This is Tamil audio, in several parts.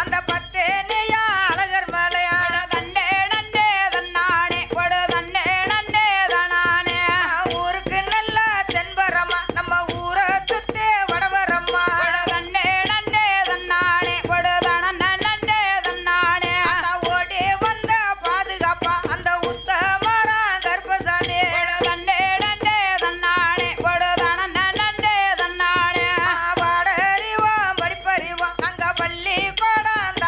அந்த பத்தேனையா அழகர் மலையா தண்டே நண்டே தன்னானே கொடு தண்டே நண்டே தனானே ஊருக்கு நல்ல தென்பரமா நம்ம ஊரை சுத்தே வடவரம்மா தண்டே நண்டே தன்னானே கொடு தனன நண்டே தன்னானே ஓடி வந்த பாதுகாப்பா அந்த உத்தமரா கர்ப்பசாமி தண்டே நண்டே தன்னானே கொடு தனன நண்டே தன்னானே பாடறிவா படிப்பறிவா அங்க பள்ளி கோடம்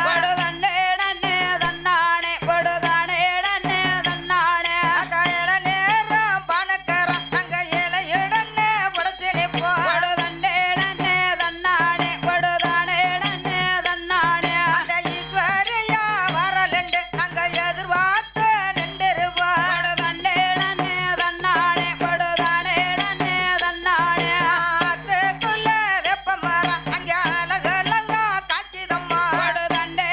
கொடுதண்டே நன்னே தன்னானே கொடுதானே நன்னே தன்னானே அந்த இள நேரம் பணக்காரன் நாங்க இலையுடனே புடைச்சு நிப்போம் கொடுதண்டே நன்னே தன்னானே கொடுதானே நன்னே தன்னானே அந்த ஈஸ்வரியா வரலண்டு நாங்க எதிர்பார்த்து நின்றுருவோம் கொடுதண்டே நன்னே தன்னானே கொடுதானே நன்னே தன்னானே ஆத்துக்குள்ள வெப்ப மரம் அங்க அழகழகா காக்கிதம்மா கொடுதண்டே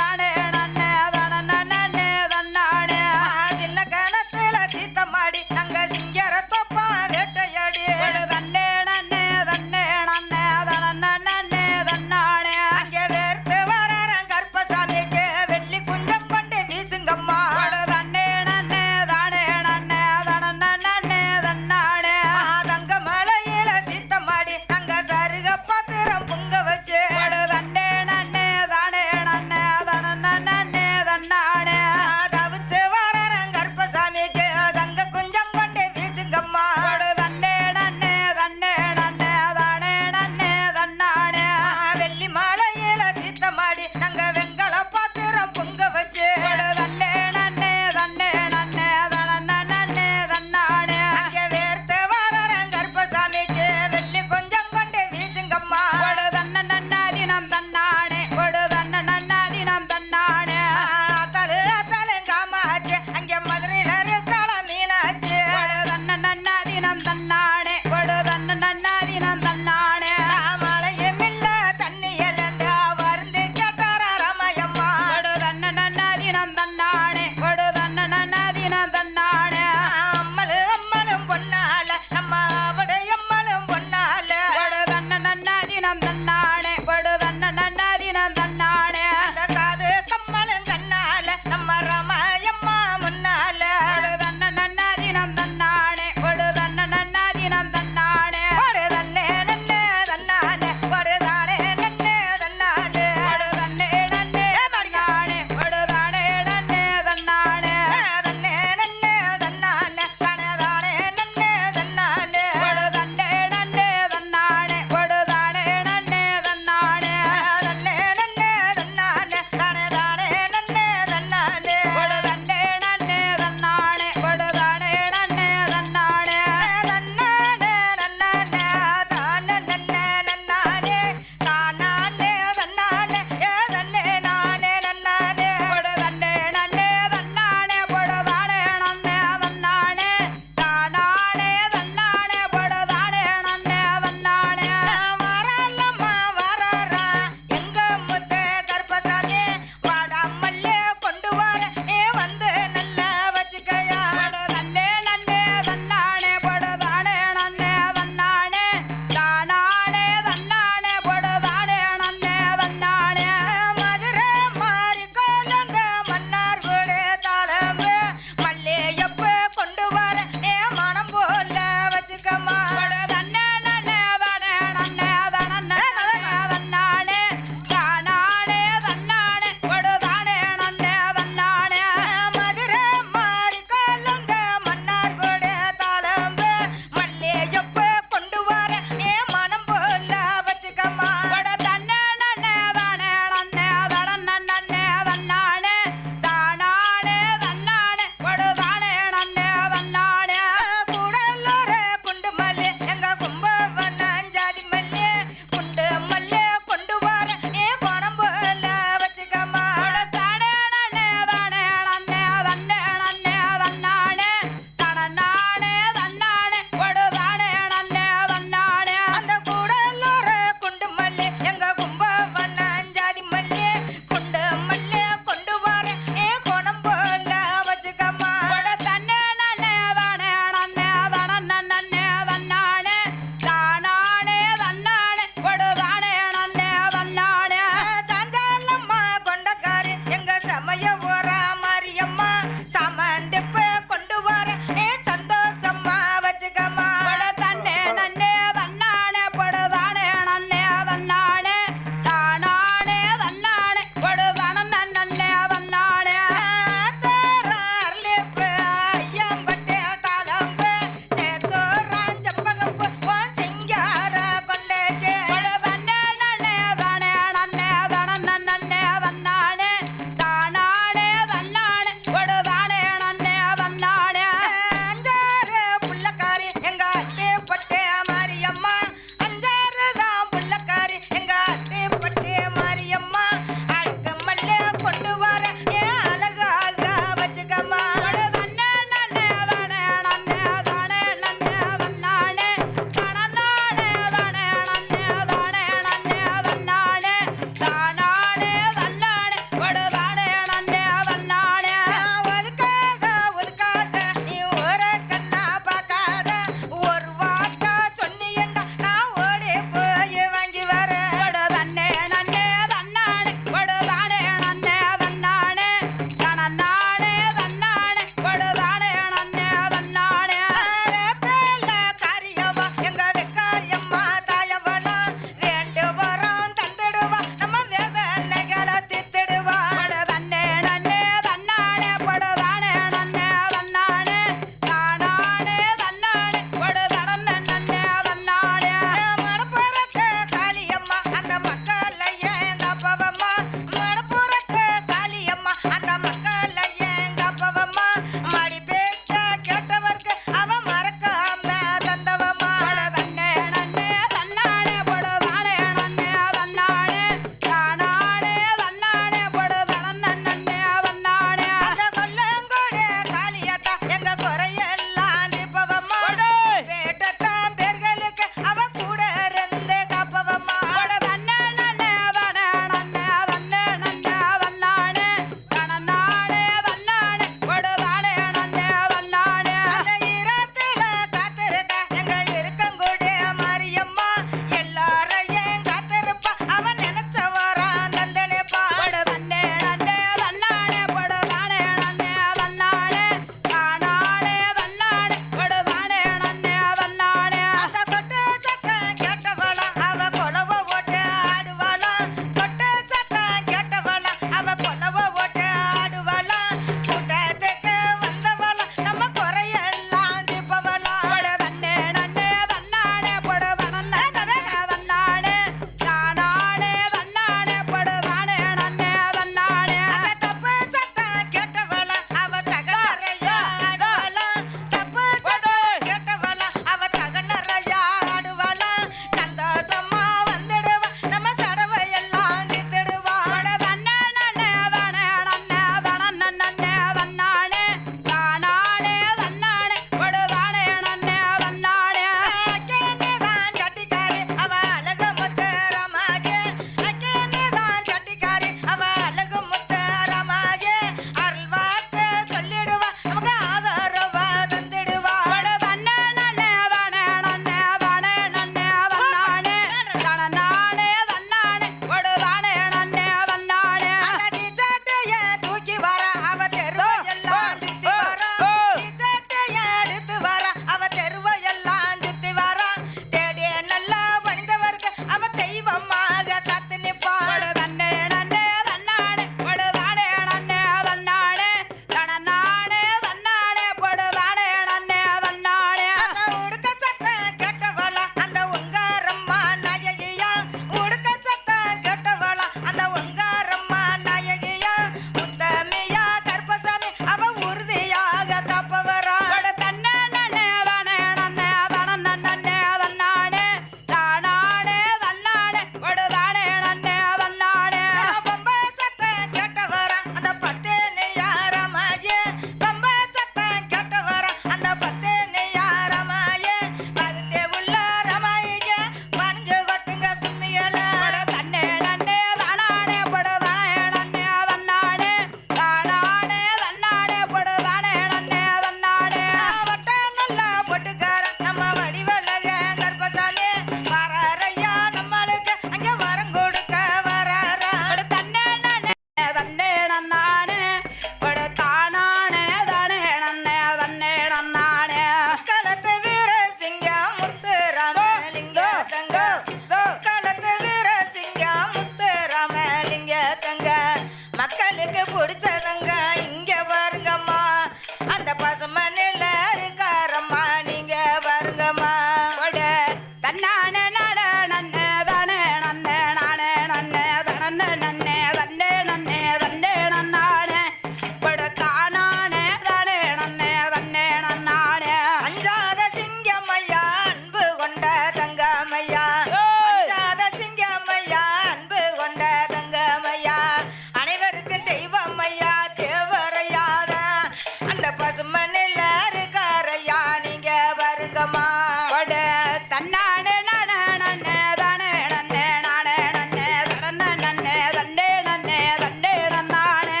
பாருங்கம்மா கொடு தன்னானே நானே நன்னே தானே நன்னே நானே நன்னே தடன்னே நன்னே தண்டே நன்னே தண்டே நன்னானே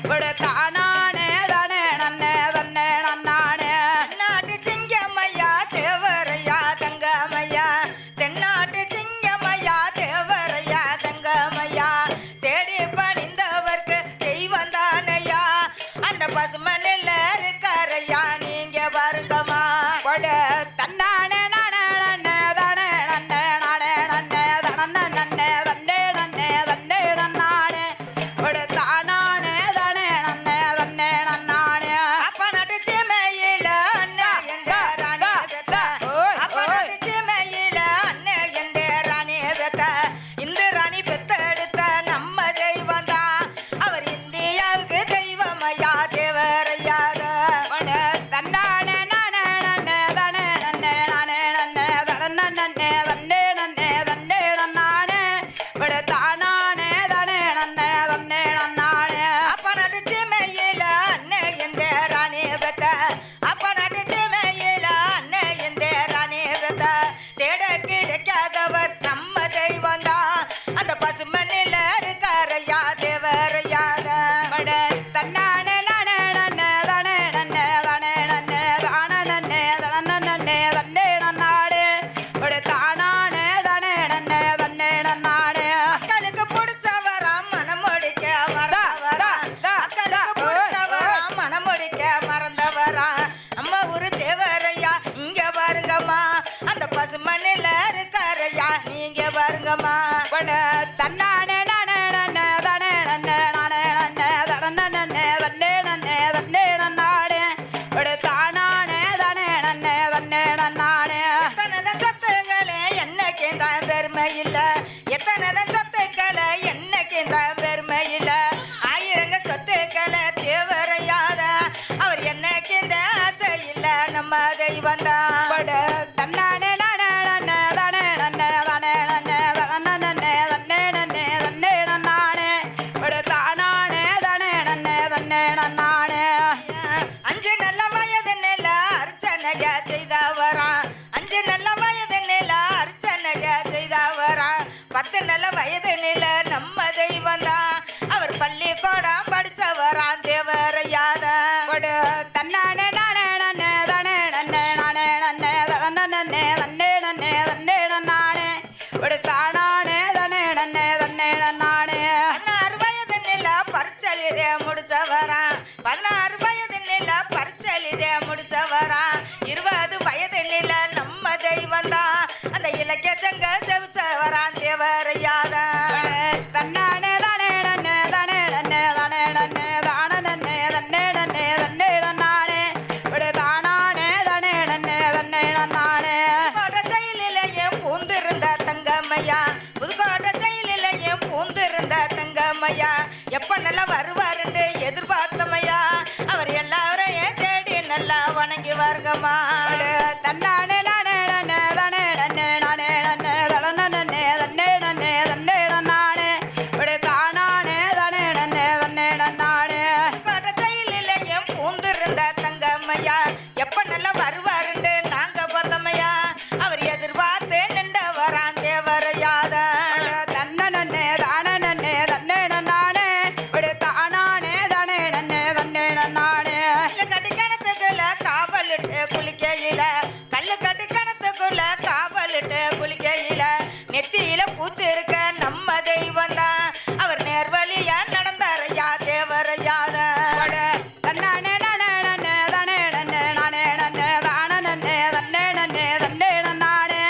கொடு தானானே தானே நன்னே தன்னே நன்னானே தென்னாட்டு சிங்கமையா தேவரையா தங்கமையா தென்னாட்டு சிங்கமையா தேவரையா தங்கமையா தேடி பணிந்தவர்க்கு தெய்வம் தானையா அந்த பசுமண்ணில் இருக்காரையா நீங்க பாருங்கம்மா கொடு தன்னானே நானே நன்னே தானே நன்னே நானே நன்னே தடன்னே நன்னே தண்டே நன்னே தண்டே நன்னானே கொடு தானானே தானே நன்னே தன்னே நன்னானே அப்ப நாட்டு சீமையில அண்ணன் எந்த ராணி பெத்த அப்ப நாட்டு சீமையில அண்ணன் எந்த ராணி பெத்த இந்த ராணி பெத்தெடுத்த நம்ம தெய்வம் தான் அவர் இந்தியாவுக்கு தெய்வமையா தேவரையாக கொடு தன்னானே நானே நன்னே தானே நன்னே நானே நன்னே தடன்னே நன்னே தண்டே நன்னே தண்டே நன்னானே கொடு தானானே தானே நன்னே தன்னே நன்னானே அப்ப நாட்டு சீமையில அண்ணன் எந்த ராணி பெத்த அப்ப நாட்டு சீமையில அண்ணன் எந்த ராணி பெத்த தேட கிடைக்காதவர் நம்ம தெய்வம் தான் அந்த பசுமண்ணில் இருக்காரையா தேவரையாக கொடு தன்னானே நானே நன்னே தானே நன்னே தானே நன்னே தானே நன்னே தடன்னே நன்னே தண்டே நன்னானே கொடு தானானே தானே நன்னே தன்னே நன்னானே மக்களுக்கு பிடிச்சவரா மனம் முடிக்க மறந்தவரா மக்களுக்கு பிடிச்சவரா மனம் முடிக்க மறந்தவரா நம்ம ஒரு தேவரையா இங்க பாருங்கம்மா அந்த பசுமண்ணில் இருக்காரையா நீங்க பாருங்கம்மா கொடு தன்னானே நானே நன்னே தானே நன்னே நானே நன்னே தடன்னே நன்னே தண்டே நன்னே தண்டே நன்னானே கொடு தானானே தானே நன்னே தன்னே நன்னானே எத்தனைதான் சொத்துக்களே என்னைக்கு தான் பெருமை இல்ல எத்தனைதான் சொத்துக்களை என்னைக்கு தான் பெருமை இல்ல ஆயிரங்க சொத்துக்களை தேவரையாத அவர் என்னைக்கு இந்த ஆசை இல்ல நம்ம தெய்வம் தான் கொடு தன்னானே நானே நன்னே தானே நன்னே தானே நன்னே தடன்னே நன்னே தண்டே நன்னே தண்டே நன்னானே கொடு தானானே தானே நன்னே தன்னே நன்னானே அஞ்சு நல்ல வயது நில அர்ச்சனைய செய்தவரா அஞ்சு நல்ல வயது நில அர்ச்சனைய செய்தவரா 10 நல்ல வயது நில நம்ம தெய்வம் தான் அவர் பள்ளிக்கூடம் படிச்சவரா தேவரையாத கொடு தன்னானே நானே நன்னே தானே நன்னே நானே நன்னே தடன்னே நன்னே தண்டே நன்னே தண்டே நன்னானே கொடு தானானே தானே நன்னே தன்னே நன்னானே 16 வயது நில பரிச்சலிதே முடிச்சவரா 16 வயது நில பரிச்சலிதே முடிச்சவரா 20 வயது நில நம்ம தெய்வம் தான் அந்த இலக்கிய சங்க ஜெபிச்சவரா தேவரையாத தன்னானே தானே நன்னே தானே நன்னே தானே நன்னே தானே நன்னே தன்னே நன்னே தன்னே நன்னானே கொடு தானானே தானே நன்னே தன்னே நன்னானே புதுக்கோட்டை செயலிலையும் பூந்திருந்த தங்கம்மையா புதுக்கோட்டை செயலிலையும் பூந்திருந்த தங்கம்மையா எப்ப நல்லா வருவாருன்னு எதிர்பார்த்தமையா அவர் எல்லாரையும் தேடி நல்லா வணங்கி வருங்கம்மா கொடு தன்னானே நானே நன்னே தானே நன்னே நானே நன்னே தடன்னே நன்னே தன்னே நன்னே தன்னே நன்னானே கொடு தானானே தானே நன்னே தன்னே நன்னானே புதுக்கோட்டை செயலிலையும் பூந்திருந்த தங்கம்மையா எப்ப நல்லா வருவாருன்னு நாங்க பார்த்தமையா அவர் எதிர்பார்த்து நின்றவரான் தேவரையாத தன்னே நன்னே தானே நன்னே தன்னே நன்னானே கொடு தானானே தானே நன்னே தன்னே நன்னானே கட்டி கிணத்துக்குள்ள காவலிட்டு குளிக்கையில கல்லு கட்டி கிணத்துக்குள்ள காவலிட்டு குளிக்கையில நெத்தியில பூச்சி இருக்க நம்ம தெய்வம் தான் அவர் நேர்வழியா நடந்தாரையா தேவரையாத கொடு தன்னானே நானே நன்னே தானே நன்னே நானே நன்னே தானே நன்னே தன்னே நன்னே தன்னே நன்னானே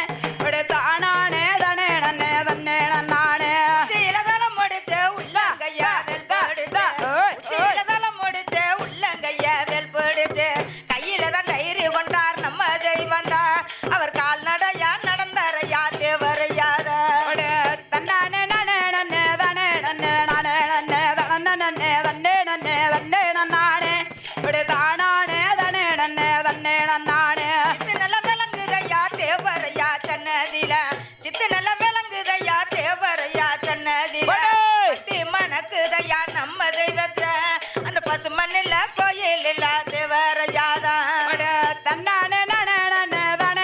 கொடு தானானே தானே நன்னே தன்னே நன்னானே உச்சியிலதளம் முடிச்ச உள்ளங்கையா வெல் பிடிச்சு உச்சியிலதளம் முடிச்ச உள்ளங்கையா வெல் பிடிச்சு கையில தான் டைரி கொண்டார் நம்ம தெய்வம் தான் அவர் கால்நடையா நடந்தாரையா தேவரையாத கொடு தன்னானே நானே நன்னே தானே நன்னே நானே நன்னே தடன்னே நன்னே தன்னே நன்னே தன்னே நன்னானே கொடு தானானே தானே நன்னே தன்னே நன்னானே சித்து நல்ல விளங்குதையா தேவரையா சன்னதில சித்து நல்ல விளங்குதையா தேவரையா சன்னதில பக்தி மணக்குதையா நம்ம தெய்வத்துல அந்த பசு மண்ணில் கோயில் இல்ல தேவரையாதான் தன்னானே நானே நன்னே தானே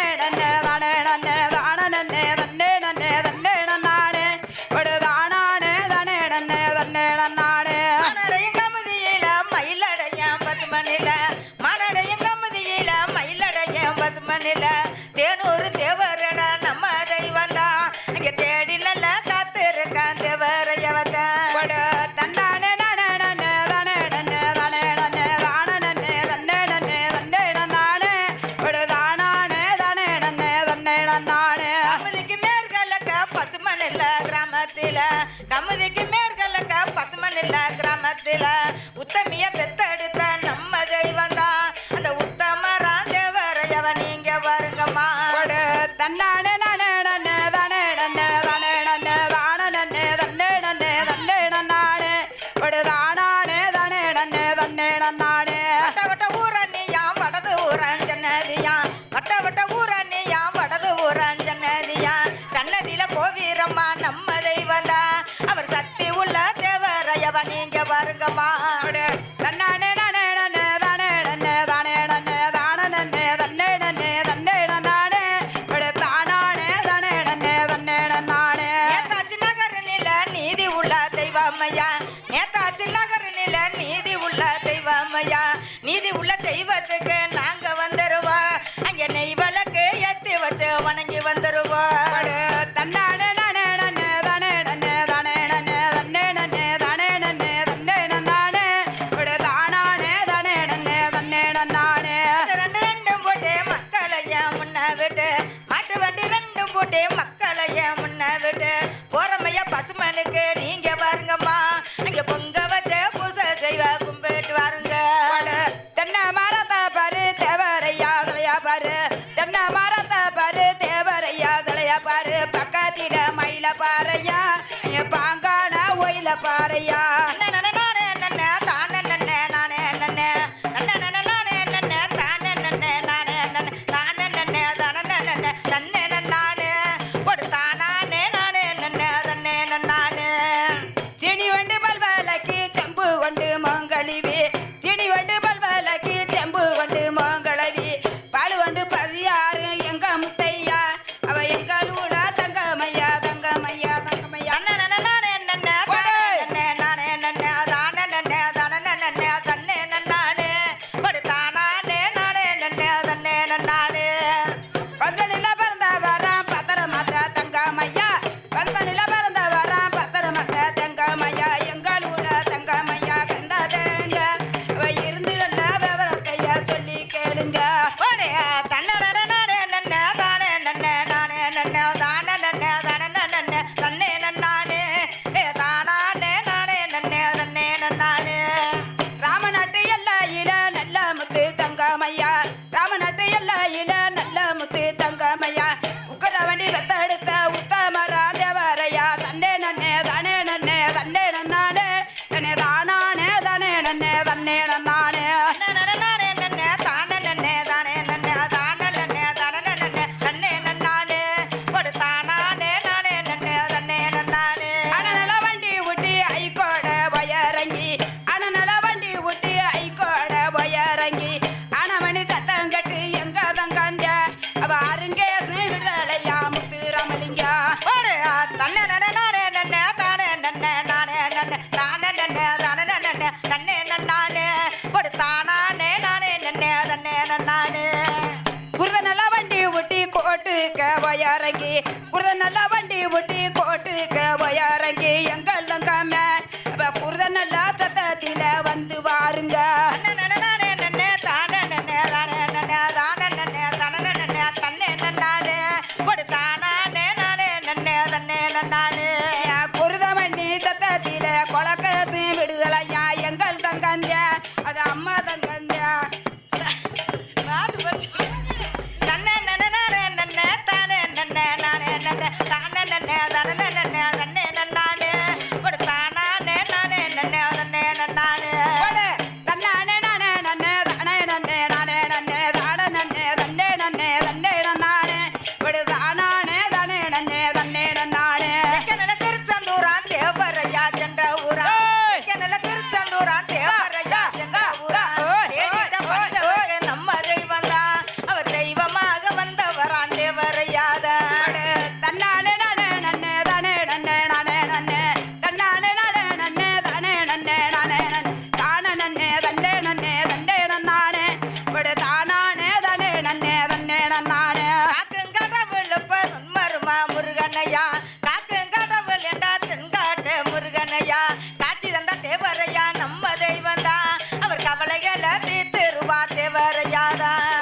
பசுமனில தேனூர் தேவரடா நம்ம தெய்வம் தான் இங்க தேடி நல்லா காத்திருக்கான் தேவரையவத்த தன்னானே நானே நன்னே தானே நன்னே தானே நன்னே தானே நன்னே தன்னே நன்னே தன்னே நன்னானே தானானே தானே நன்னே தன்னே நன்னானே கமுதிக்கு மேற்கலக்க பசுமனில்ல கிராமத்தில கமுதிக்கு மேற்கலக்க பசுமனில்ல கிராமத்தில உத்தமிய பெத்தெடுத்த நம்ம தெய்வம் தான் அந்த உத்தமரான் தேவரையவ நீங்க வருங்கம்மா தன்னானே நானே நன்னே தானே நன்னே தானே நன்னே தானே நன்னே தன்னே நன்னே தன்னே நன்னானே தானானே தானே நன்னே தன்னே நன்னானே வட்ட ஊரண்ணியா வடது ஊரஞ்சன்னதியா வட்ட ஊரண்ணியா வடது ஊரஞ்சன்னதியா சன்னதியில கோவீரம்மா நம்ம தெய்வந்தா அவர் சக்தி உள்ள தேவரையவ நீங்க வருங்கம்மா தன்னானே நானே நன்னே தானே நன்னே தானே நன்னே தானே நன்னே தன்னே நன்னே தன்னே நன்னானே தானானே தானே நன்னே தன்னே நன்னானே நேதாச்சி நகரனில நீதி உள்ள தெய்வமையா நேதாச்சி நகரனில நீதி உள்ள தெய்வமையா நீதி உள்ள தெய்வத்துக்கு நாங்க வந்துருவா அங்க நெய் விளக்கு ஏத்தி வச்சு வணங்கி வந்துருவா தன்னானே நானே நன்னே தானே நன்னே தானே நன்னே தன்னே நன்னே தானே நன்னே தன்னே நன்னானே தானானே தானே நன்னே தன்னே நன்னானே ரெண்டு போட்டு மக்களைய முன்ன விட்டு மாட்டு வண்டி ரெண்டு போட்டு மக்களைய முன்ன விட்டு போறமையா பசுமனுக்கு நீங்க பாருங்கம்மா அங்க பொங்க வச்ச பூசை செய்வ கும்பிட்டு வாருங்க தென்னை மரத்தை பாரு தேவரையா சிலையா பாரு தென்னை மரத்தை பாரு தேவரையா சிலையா பாரு பக்கத்தில மயில பாறையா பாங்கான ஒயில பாறையா செடி வண்டு பல்வலக்கு செம்பு கொண்டு மங்கழிவி செடி வண்டு பல்வலக்கு செம்பு கொண்டு மங்களவி பால் வண்டு பசியாறு எங்க முத்தையா அவ எங்களூட தங்கமையா தங்கமையா தங்கமையா பங்கனில பிறந்த வரான் பத்திரமாத்த தங்கமையா பங்கனில பிறந்த வரான் பத்திரமாத்த தங்கமையா எங்களூட தங்கமையா கந்தாதேங்க அவ இருந்து நல்ல விவரத்தையா சொல்லி கேளுங்க ராமநாட்டு எல்லையில நல்ல முத்து தங்கமையா ராமநாட்டு எல்லையில நல்ல முத்து தங்கமையா உக்கரவண்டி வெத்தெடுத்த உத்தமரா தேவரையா தன்னே நன்னே தானே நன்னே தன்னே நன்னானே தன்னே தானானே தானே நன்னே தன்னே நன்னானே அனநல வண்டி ஊட்டி ஐகோட வயரங்கி அனநல வண்டி ஊட்டி ஐகோட வயரங்கி அனமணி சத்தம் கட்டு எங்க தங்காந்த அவ அருங்கே விடுதலையா முத்து ராமலிங்க குருதநல வண்டி ஊட்டி கோட்டுக்க வயரங்கி குருதநல வண்டி ஊட்டி கோட்டுக்க வயரங்கி எங்கள் தங்காம அவ குருதநல்ல சத்தத்தில வந்து வாருங்க குருதமண்ணி சத்தத்தில கொலக்கத்து விடுதலையா எங்கள் தங்கந்த அது அம்மா தங்கந்த தன்னானே நானே நன்னே தானே நன்னே நானே நன்னே தானே நன்னே தன்னே நன்னே தன்னே நன்னானே தானானே தானே நன்னே தன்னே நன்னானே திருச்செந்தூரான் தேவரையா சென்ற ஊரா திருச்செந்தூரான் தேவரையா சென்ற ஊரா தேடிட்ட வந்தவங்க நம்ம தெய்வம் தான் அவர் தெய்வமாக வந்தவரான் தேவரையாத தன்னானே நானே நன்னே தானே நன்னே நானே நன்னே வார்த்தை வரையாதான்